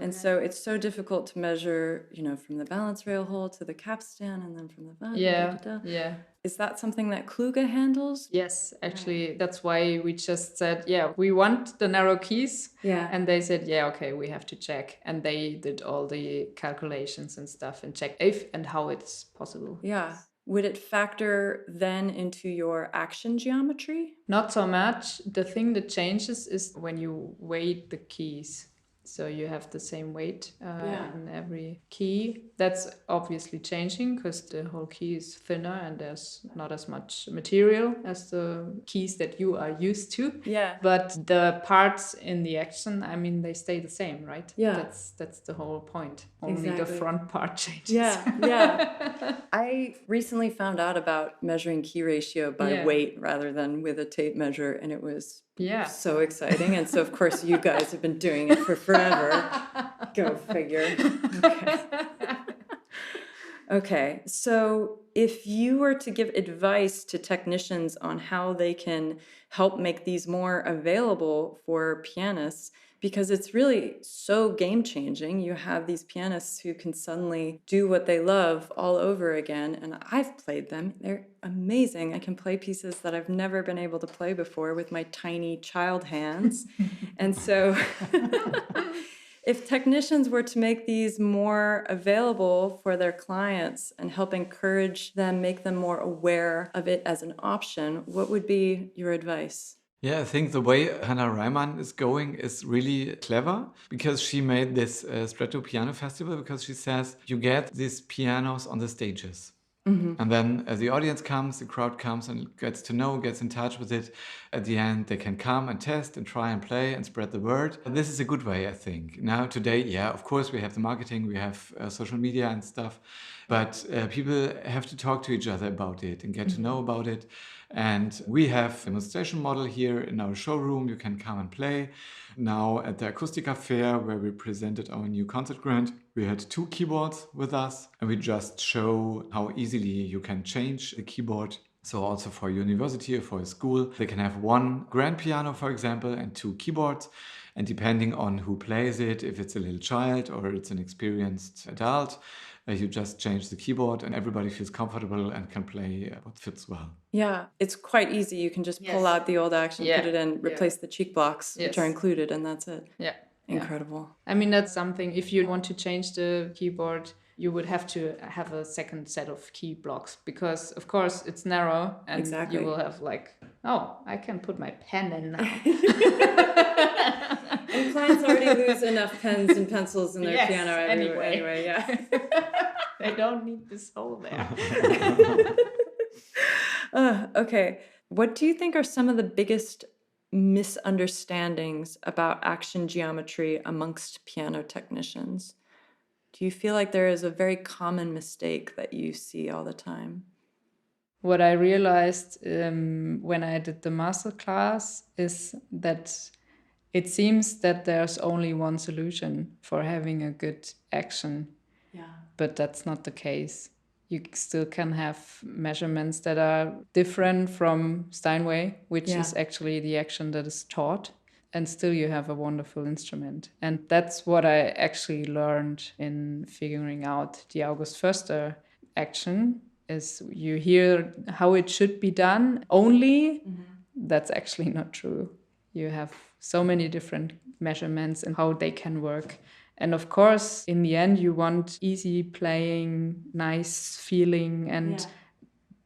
And so it's so difficult to measure, from the balance rail hole to the capstan and then from the Yeah. Is that something that Kluge handles? Yes, actually, that's why we just said, yeah, we want the narrow keys. Yeah. And they said, yeah, okay, we have to check. And they did all the calculations and stuff and check if and how it's possible. Yeah. Would it factor then into your action geometry? Not so much. The thing that changes is when you weight the keys. So you have the same weight in every key. That's obviously changing because the whole key is thinner and there's not as much material as the keys that you are used to. Yeah. But the parts in the action, I mean, they stay the same, right? Yeah. That's the whole point. Only the Exactly. front part changes. Yeah. I recently found out about measuring key ratio by weight rather than with a tape measure, and it was so exciting. And so, of course, you guys have been doing it for forever. Go figure. Okay. So if you were to give advice to technicians on how they can help make these more available for pianists, because it's really so game-changing. You have these pianists who can suddenly do what they love all over again, and I've played them. They're amazing. I can play pieces that I've never been able to play before with my tiny child hands. And so if technicians were to make these more available for their clients and help encourage them, make them more aware of it as an option, what would be your advice? Yeah, I think the way Hannah Reimann is going is really clever because she made this Stretto Piano Festival because she says you get these pianos on the stages. And then as the audience comes, the crowd comes and gets to know, gets in touch with it. At the end, they can come and test and try and play and spread the word. And this is a good way, I think. Now, today, of course, we have the marketing, we have social media and stuff. But people have to talk to each other about it and get to know about it. And we have a demonstration model here in our showroom. You can come and play. Now at the Akustica Fair, where we presented our new concert grant, we had 2 keyboards with us, and we just show how easily you can change the keyboard. So also for a university or for a school, they can have 1 grand piano, for example, and 2 keyboards. And depending on who plays it, if it's a little child or it's an experienced adult, you just change the keyboard and everybody feels comfortable and can play what fits well. Yeah, it's quite easy. You can just pull out the old action, put it in, replace the cheek blocks, which are included, and that's it. Yeah. Incredible. I mean, that's something, if you want to change the keyboard, you would have to have a second set of key blocks because, of course, it's narrow and you will have like, oh, I can put my pen in now. And clients already lose enough pens and pencils in their piano anyway. They don't need this hole there. Okay. What do you think are some of the biggest misunderstandings about action geometry amongst piano technicians? Do you feel like there is a very common mistake that you see all the time? What I realized when I did the master class is that it seems that there's only one solution for having a good action. Yeah. But that's not the case. You still can have measurements that are different from Steinway, which is actually the action that is taught. And still you have a wonderful instrument. And that's what I actually learned in figuring out the August Föerster action, is you hear how it should be done only. That's actually not true. You have so many different measurements and how they can work. And of course, in the end, you want easy playing, nice feeling, and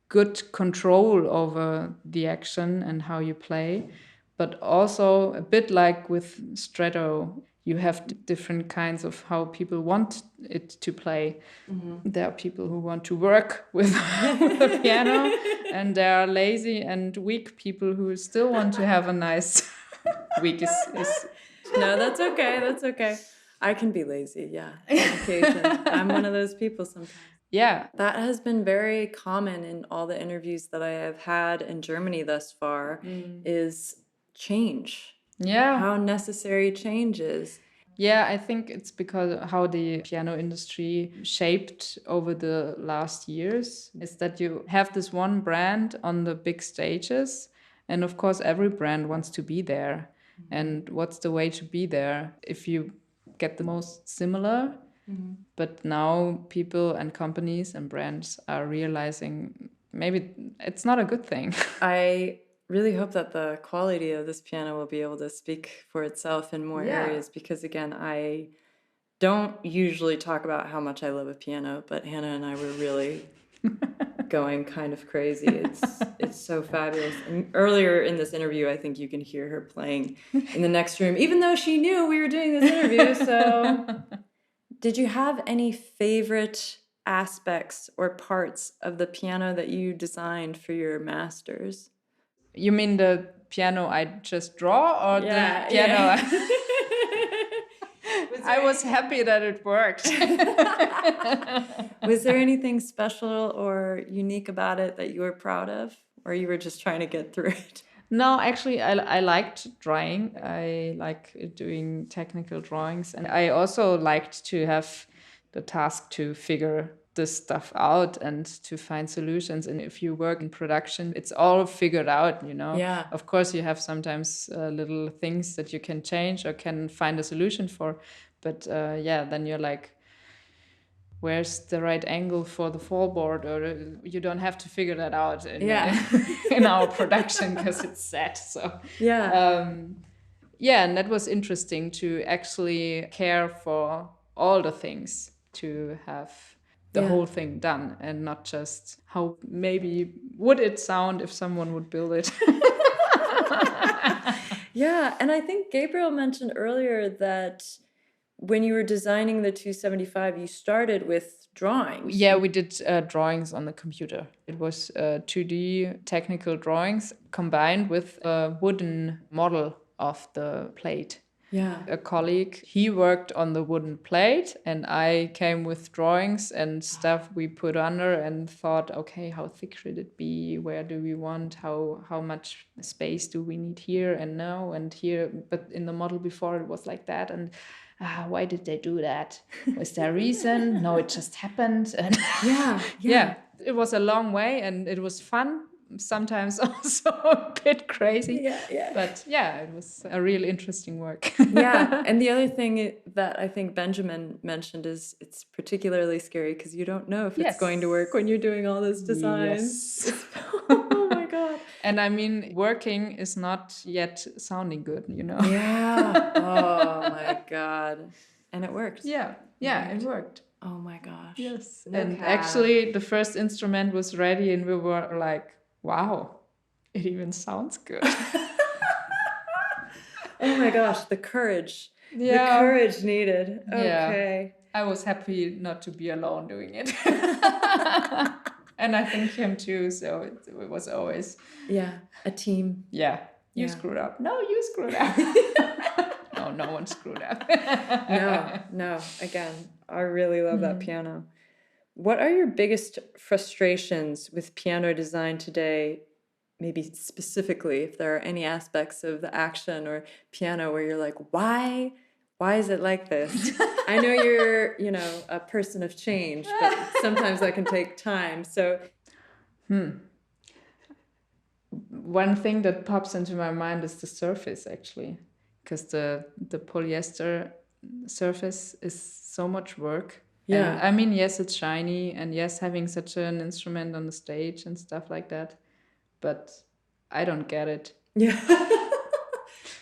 good control over the action and how you play. But also, a bit like with Stretto, you have different kinds of how people want it to play. There are people who want to work with the piano, and there are lazy and weak people who still want to have a nice week. No, that's okay. That's okay. I can be lazy, on occasion. I'm one of those people sometimes. Yeah. That has been very common in all the interviews that I have had in Germany thus far, is change. Yeah. How necessary change is. Yeah, I think it's because of how the piano industry shaped over the last years is that you have this one brand on the big stages. And of course, every brand wants to be there. And what's the way to be there? If you get the most similar. But now people and companies and brands are realizing maybe it's not a good thing. I really hope that the quality of this piano will be able to speak for itself in more areas, because again, I don't usually talk about how much I love a piano, but Hannah and I were really going kind of crazy. It's so fabulous. And earlier in this interview, I think you can hear her playing in the next room, even though she knew we were doing this interview. So did you have any favorite aspects or parts of the piano that you designed for your masters? You mean the piano I just draw or the piano? Yeah. I was happy that it worked. Was there anything special or unique about it that you were proud of, or you were just trying to get through it? No, actually, I liked drawing. I like doing technical drawings. And I also liked to have the task to figure this stuff out and to find solutions. And if you work in production, it's all figured out, you know. Yeah. Of course, you have sometimes little things that you can change or can find a solution for. But then you're like, where's the right angle for the fallboard? Or you don't have to figure that out in our production because it's set. So and that was interesting to actually care for all the things, to have the whole thing done and not just how maybe would it sound if someone would build it. Yeah, and I think Gabriel mentioned earlier that when you were designing the 275, you started with drawings. Yeah, we did drawings on the computer. It was 2D technical drawings combined with a wooden model of the plate. Yeah. A colleague, he worked on the wooden plate and I came with drawings and stuff we put under and thought, okay, how thick should it be? Where do we want? How much space do we need here and now and here? But in the model before it was like that. And why did they do that? Was there a reason? No, it just happened. And yeah, it was a long way and it was fun. Sometimes also a bit crazy. But it was a real interesting work. And the other thing that I think Benjamin mentioned is it's particularly scary because you don't know if it's going to work when you're doing all those designs. Oh my God. And I mean, working is not yet sounding good, you know? Yeah. Oh my God. And it worked. Yeah, it worked. Oh my gosh. Yes. And actually the first instrument was ready and we were like, wow, it even sounds good. Oh my gosh, the courage. Yeah. The courage needed. Okay. Yeah. I was happy not to be alone doing it. And I think him too, so it was always... Yeah, a team. Yeah, you screwed up. No, you screwed up. No one screwed up. No, again, I really love that piano. What are your biggest frustrations with piano design today? Maybe specifically, if there are any aspects of the action or piano where you're like, why is it like this? I know you're, a person of change, but sometimes that can take time. So, one thing that pops into my mind is the surface, actually, because the polyester surface is so much work. Yeah. And, I mean, yes, it's shiny, and yes, having such an instrument on the stage and stuff like that, but I don't get it. Yeah.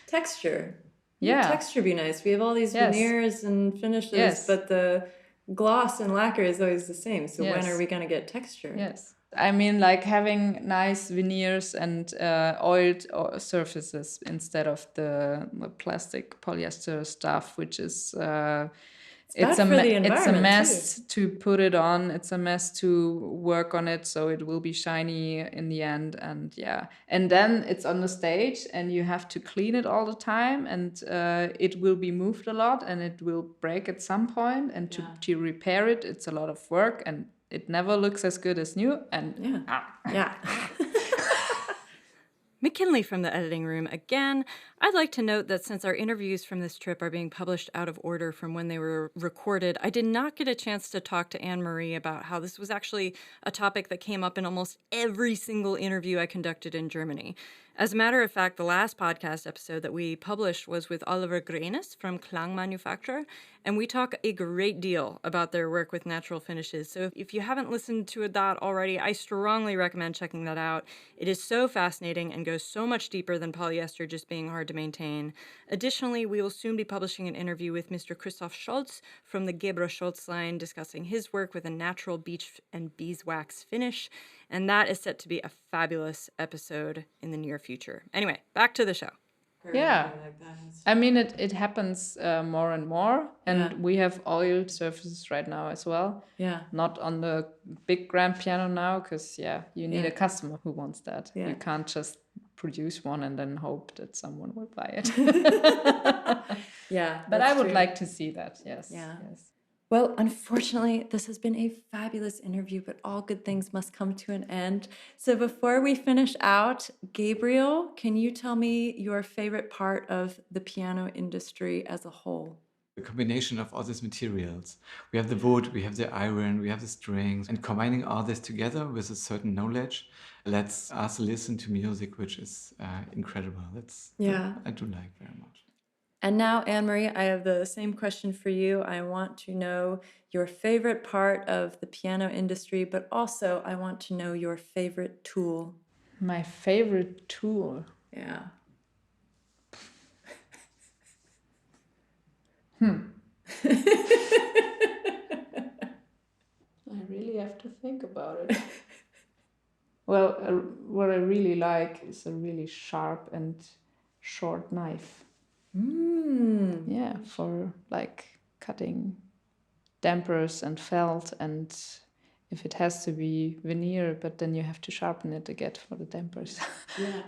Texture. Yeah. Texture be nice. We have all these veneers and finishes, but the gloss and lacquer is always the same. So when are we going to get texture? Yes. I mean, like having nice veneers and oiled surfaces instead of the plastic polyester stuff, which is... It's a mess to put it on. It's a mess to work on it, so it will be shiny in the end. And then it's on the stage, and you have to clean it all the time, and it will be moved a lot, and it will break at some point. And to repair it, it's a lot of work, and it never looks as good as new. And McKinley from the editing room again. I'd like to note that since our interviews from this trip are being published out of order from when they were recorded, I did not get a chance to talk to Annemarie about how this was actually a topic that came up in almost every single interview I conducted in Germany. As a matter of fact, the last podcast episode that we published was with Oliver Grenes from Klang Manufacturer, and we talk a great deal about their work with natural finishes. So if you haven't listened to that already, I strongly recommend checking that out. It is so fascinating and goes so much deeper than polyester just being hard to maintain. Additionally, we will soon be publishing an interview with Mr. Christoph Scholz from the Gabriel Schultz line discussing his work with a natural beech and beeswax finish, and that is set to be a fabulous episode in the near future. Anyway, back to the show. Yeah, I mean, it happens more and more, and we have oiled surfaces right now as well. Yeah. Not on the big grand piano now, because you need a customer who wants that. Yeah. You can't just produce one and then hope that someone will buy it. Yeah, but I would like to see that. Yes. Yeah. Yes. Well, unfortunately, this has been a fabulous interview, but all good things must come to an end. So before we finish out, Gabriel, can you tell me your favorite part of the piano industry as a whole? The combination of all these materials. We have the wood, we have the iron, we have the strings, and combining all this together with a certain knowledge lets us listen to music, which is incredible. I do like very much. And now, Annemarie, I have the same question for you. I want to know your favorite part of the piano industry, but also I want to know your favorite tool. My favorite tool. Yeah. I really have to think about it. Well, what I really like is a really sharp and short knife. Yeah, for like cutting dampers and felt, and if it has to be veneer, but then you have to sharpen it to get for the dampers. Yeah.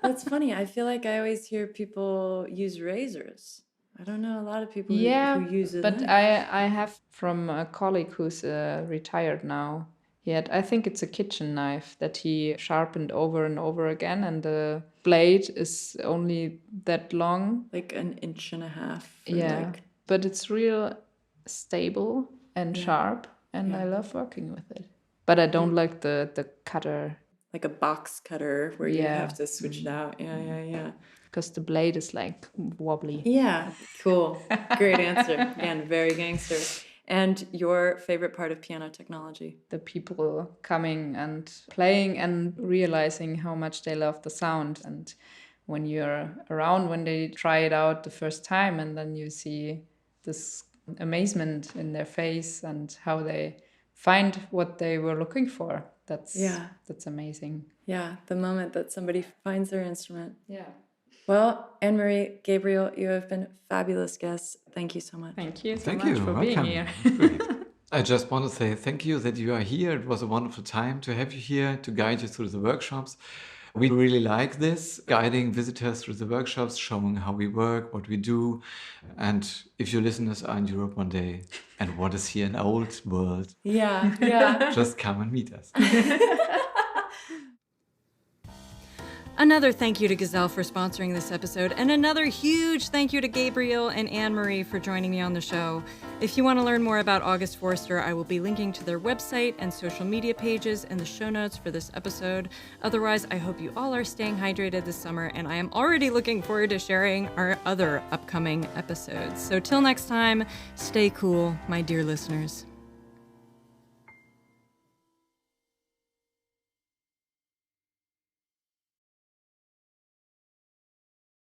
That's funny. I feel like I always hear people use razors. I don't know a lot of people who use it. But I have from a colleague who's retired now. I think it's a kitchen knife that he sharpened over and over again, and the blade is only that long. Like an inch and a half. But it's real stable and sharp, and I love working with it. But I don't like the cutter. Like a box cutter where you have to switch it out. Yeah. Because the blade is like wobbly. Yeah, cool. Great answer. Again, very gangster. And your favorite part of piano technology? The people coming and playing and realizing how much they love the sound. And when you're around, when they try it out the first time, and then you see this amazement in their face and how they find what they were looking for. That's amazing. Yeah, the moment that somebody finds their instrument. Yeah. Well, Annemarie, Gabriel, you have been fabulous guests. Thank you so much. Thank you so much for being here. Great. I just want to say thank you that you are here. It was a wonderful time to have you here, to guide you through the workshops. We really like this, guiding visitors through the workshops, showing how we work, what we do. And if your listeners are in Europe one day and want to see an old world, just come and meet us. Another thank you to Gazelle for sponsoring this episode, and another huge thank you to Gabriel and Annemarie for joining me on the show. If you want to learn more about August Föerster, I will be linking to their website and social media pages in the show notes for this episode. Otherwise, I hope you all are staying hydrated this summer, and I am already looking forward to sharing our other upcoming episodes. So till next time, stay cool, my dear listeners.